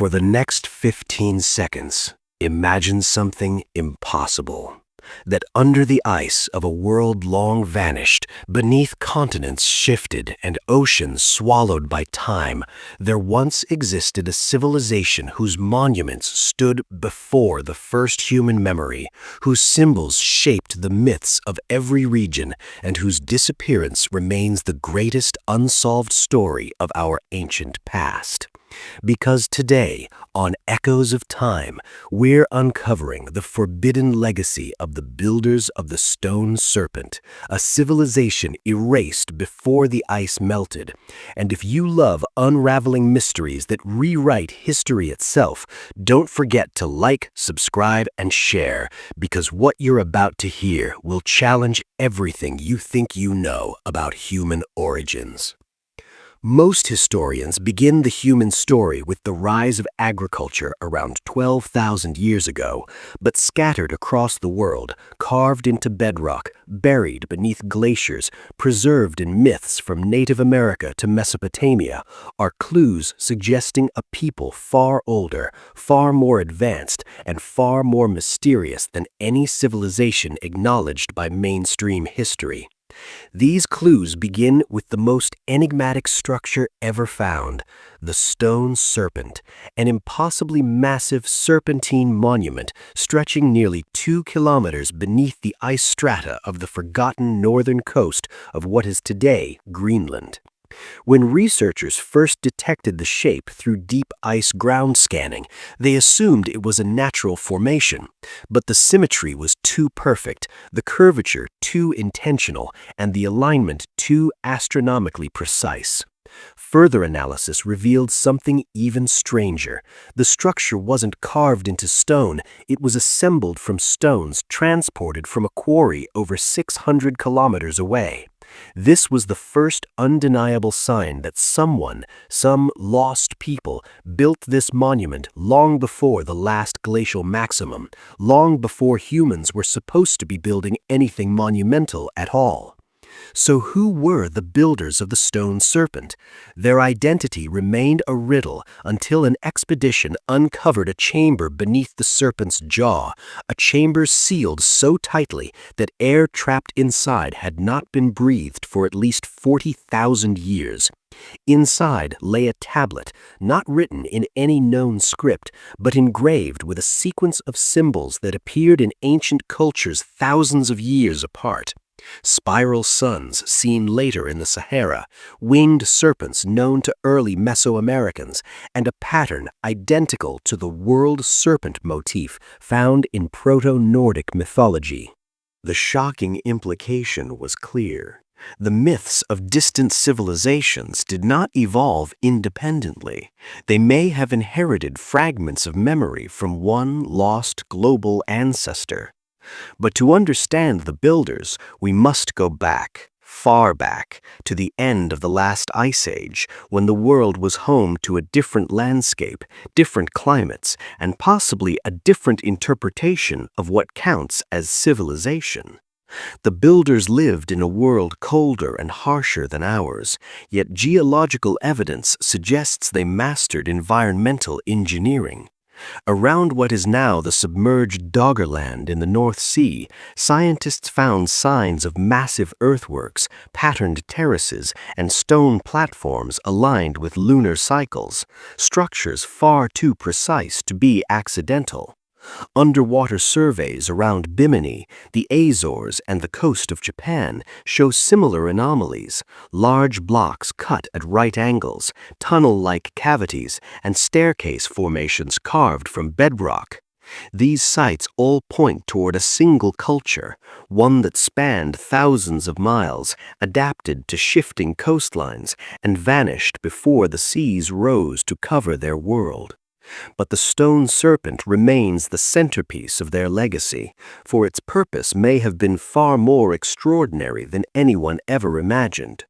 For the next 15 seconds, imagine something impossible. That under the ice of a world long vanished, beneath continents shifted and oceans swallowed by time, there once existed a civilization whose monuments stood before the first human memory, whose symbols shaped the myths of every region, and whose disappearance remains the greatest unsolved story of our ancient past. Because today, on Echoes of Time, we're uncovering the forbidden legacy of the builders of the Stone Serpent, a civilization erased before the ice melted. And if you love unraveling mysteries that rewrite history itself, don't forget to like, subscribe, and share, because what you're about to hear will challenge everything you think you know about human origins. Most historians begin the human story with the rise of agriculture around 12,000 years ago, but scattered across the world, carved into bedrock, buried beneath glaciers, preserved in myths from Native America to Mesopotamia, are clues suggesting a people far older, far more advanced, and far more mysterious than any civilization acknowledged by mainstream history. These clues begin with the most enigmatic structure ever found, the Stone Serpent, an impossibly massive serpentine monument stretching nearly 2 kilometers beneath the ice strata of the forgotten northern coast of what is today Greenland. When researchers first detected the shape through deep ice ground scanning, they assumed it was a natural formation. But the symmetry was too perfect, the curvature too intentional, and the alignment too astronomically precise. Further analysis revealed something even stranger. The structure wasn't carved into stone, it was assembled from stones transported from a quarry over 600 kilometers away. This was the first undeniable sign that some lost people, built this monument long before the last glacial maximum, long before humans were supposed to be building anything monumental at all. So who were the builders of the Stone Serpent? Their identity remained a riddle until an expedition uncovered a chamber beneath the serpent's jaw, a chamber sealed so tightly that air trapped inside had not been breathed for at least 40,000 years. Inside lay a tablet, not written in any known script, but engraved with a sequence of symbols that appeared in ancient cultures thousands of years apart. Spiral suns seen later in the Sahara, winged serpents known to early Mesoamericans, and a pattern identical to the world serpent motif found in Proto-Nordic mythology. The shocking implication was clear. The myths of distant civilizations did not evolve independently. They may have inherited fragments of memory from one lost global ancestor. But to understand the builders, we must go back, far back, to the end of the last ice age, when the world was home to a different landscape, different climates, and possibly a different interpretation of what counts as civilization. The builders lived in a world colder and harsher than ours, yet geological evidence suggests they mastered environmental engineering. Around what is now the submerged Doggerland in the North Sea, scientists found signs of massive earthworks, patterned terraces, and stone platforms aligned with lunar cycles, structures far too precise to be accidental. Underwater surveys around Bimini, the Azores, and the coast of Japan show similar anomalies: large blocks cut at right angles, tunnel-like cavities, and staircase formations carved from bedrock. These sites all point toward a single culture, one that spanned thousands of miles, adapted to shifting coastlines, and vanished before the seas rose to cover their world. But the Stone Serpent remains the centerpiece of their legacy, for its purpose may have been far more extraordinary than anyone ever imagined.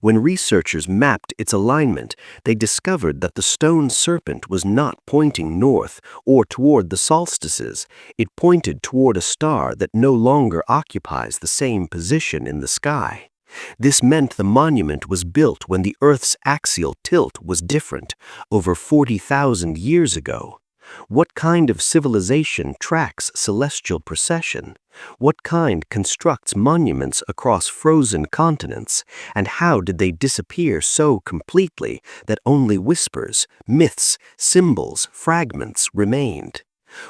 When researchers mapped its alignment, they discovered that the Stone Serpent was not pointing north or toward the solstices. It pointed toward a star that no longer occupies the same position in the sky. This meant the monument was built when the Earth's axial tilt was different, over 40,000 years ago. What kind of civilization tracks celestial procession? What kind constructs monuments across frozen continents? And how did they disappear so completely that only whispers, myths, symbols, fragments remained?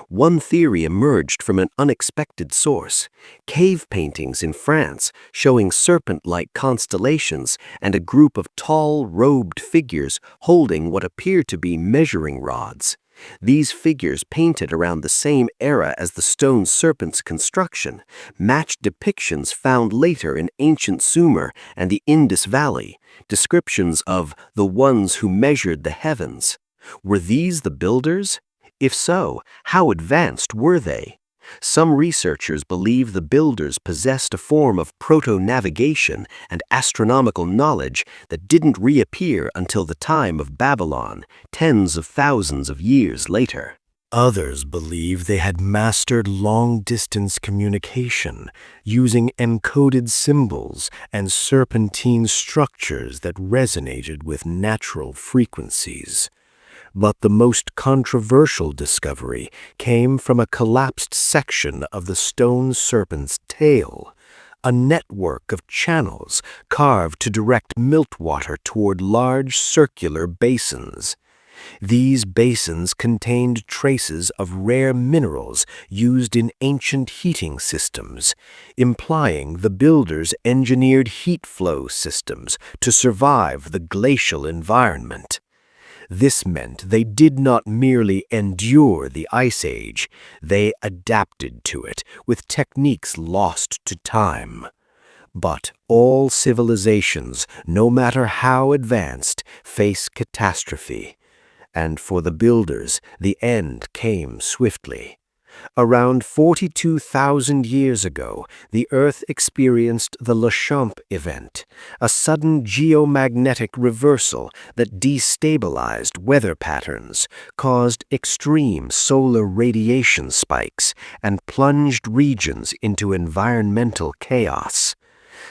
One theory emerged from an unexpected source: cave paintings in France showing serpent-like constellations and a group of tall, robed figures holding what appeared to be measuring rods. These figures, painted around the same era as the stone serpent's construction, matched depictions found later in ancient Sumer and the Indus Valley, descriptions of the ones who measured the heavens. Were these the builders? If so, how advanced were they? Some researchers believe the builders possessed a form of proto-navigation and astronomical knowledge that didn't reappear until the time of Babylon, tens of thousands of years later. Others believe they had mastered long-distance communication, using encoded symbols and serpentine structures that resonated with natural frequencies. But the most controversial discovery came from a collapsed section of the stone serpent's tail, a network of channels carved to direct miltwater toward large circular basins. These basins contained traces of rare minerals used in ancient heating systems, implying the builders engineered heat flow systems to survive the glacial environment. This meant they did not merely endure the Ice Age, they adapted to it with techniques lost to time. But all civilizations, no matter how advanced, face catastrophe. And for the builders, the end came swiftly. Around 42,000 years ago, the Earth experienced the Le Champ event, a sudden geomagnetic reversal that destabilized weather patterns, caused extreme solar radiation spikes, and plunged regions into environmental chaos.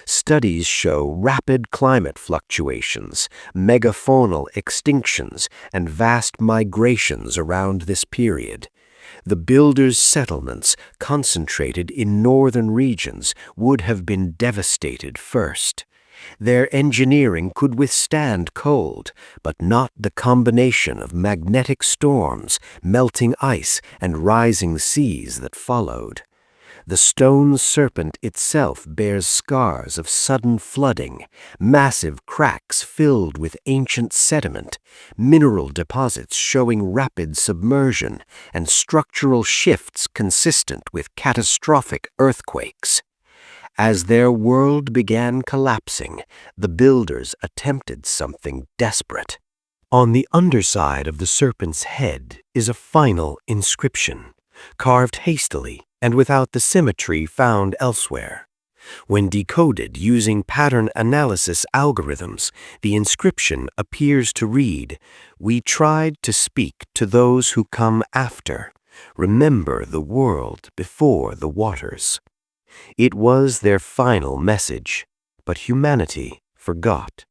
Studies show rapid climate fluctuations, megafaunal extinctions, and vast migrations around this period. The builders' settlements, concentrated in northern regions, would have been devastated first. Their engineering could withstand cold, but not the combination of magnetic storms, melting ice, and rising seas that followed. The stone serpent itself bears scars of sudden flooding, massive cracks filled with ancient sediment, mineral deposits showing rapid submersion, and structural shifts consistent with catastrophic earthquakes. As their world began collapsing, the builders attempted something desperate. On the underside of the serpent's head is a final inscription, carved hastily and without the symmetry found elsewhere. When decoded using pattern analysis algorithms, the inscription appears to read, "We tried to speak to those who come after. Remember the world before the waters." It was their final message, but humanity forgot.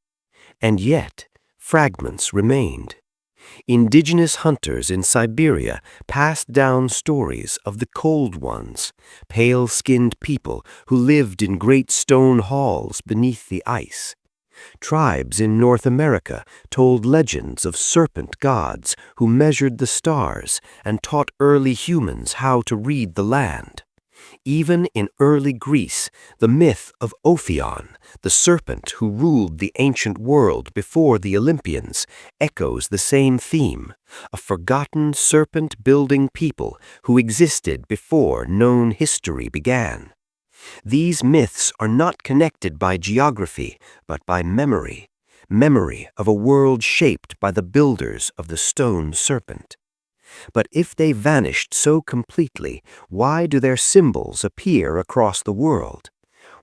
And yet, fragments remained. Indigenous hunters in Siberia passed down stories of the Cold Ones, pale-skinned people who lived in great stone halls beneath the ice. Tribes in North America told legends of serpent gods who measured the stars and taught early humans how to read the land. Even in early Greece, the myth of Ophion, the serpent who ruled the ancient world before the Olympians, echoes the same theme: a forgotten serpent-building people who existed before known history began. These myths are not connected by geography, but by memory of a world shaped by the builders of the stone serpent. But if they vanished so completely, why do their symbols appear across the world?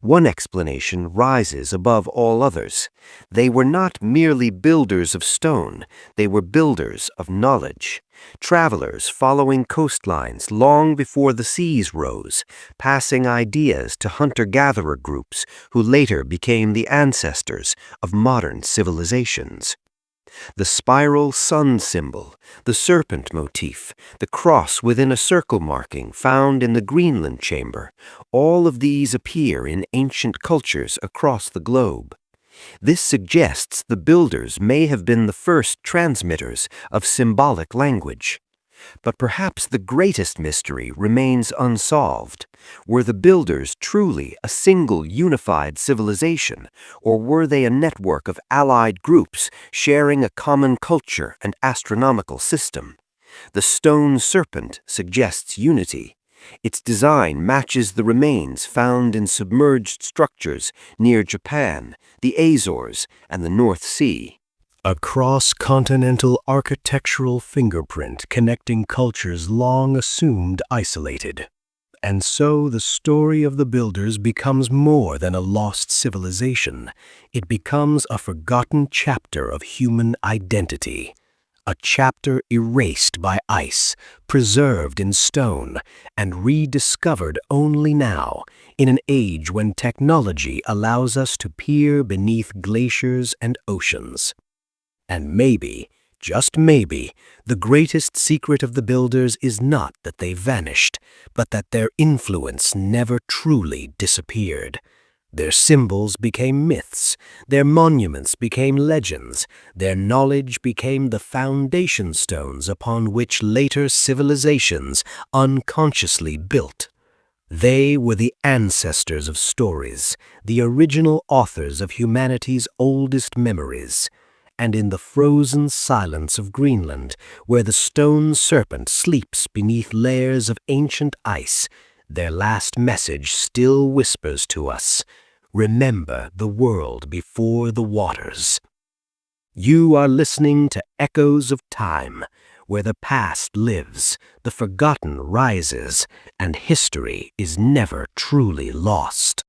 One explanation rises above all others. They were not merely builders of stone, they were builders of knowledge. Travelers following coastlines long before the seas rose, passing ideas to hunter-gatherer groups who later became the ancestors of modern civilizations. The spiral sun symbol, the serpent motif, the cross within a circle marking found in the Greenland chamber, all of these appear in ancient cultures across the globe. This suggests the builders may have been the first transmitters of symbolic language. But perhaps the greatest mystery remains unsolved. Were the builders truly a single unified civilization, or were they a network of allied groups sharing a common culture and astronomical system? The stone serpent suggests unity. Its design matches the remains found in submerged structures near Japan, the Azores, and the North Sea. A cross-continental architectural fingerprint connecting cultures long assumed isolated. And so the story of the builders becomes more than a lost civilization. It becomes a forgotten chapter of human identity. A chapter erased by ice, preserved in stone, and rediscovered only now, in an age when technology allows us to peer beneath glaciers and oceans. And maybe, just maybe, the greatest secret of the builders is not that they vanished, but that their influence never truly disappeared. Their symbols became myths, their monuments became legends, their knowledge became the foundation stones upon which later civilizations unconsciously built. They were the ancestors of stories, the original authors of humanity's oldest memories. And in the frozen silence of Greenland, where the stone serpent sleeps beneath layers of ancient ice, their last message still whispers to us, "Remember the world before the waters." You are listening to Echoes of Time, where the past lives, the forgotten rises, and history is never truly lost.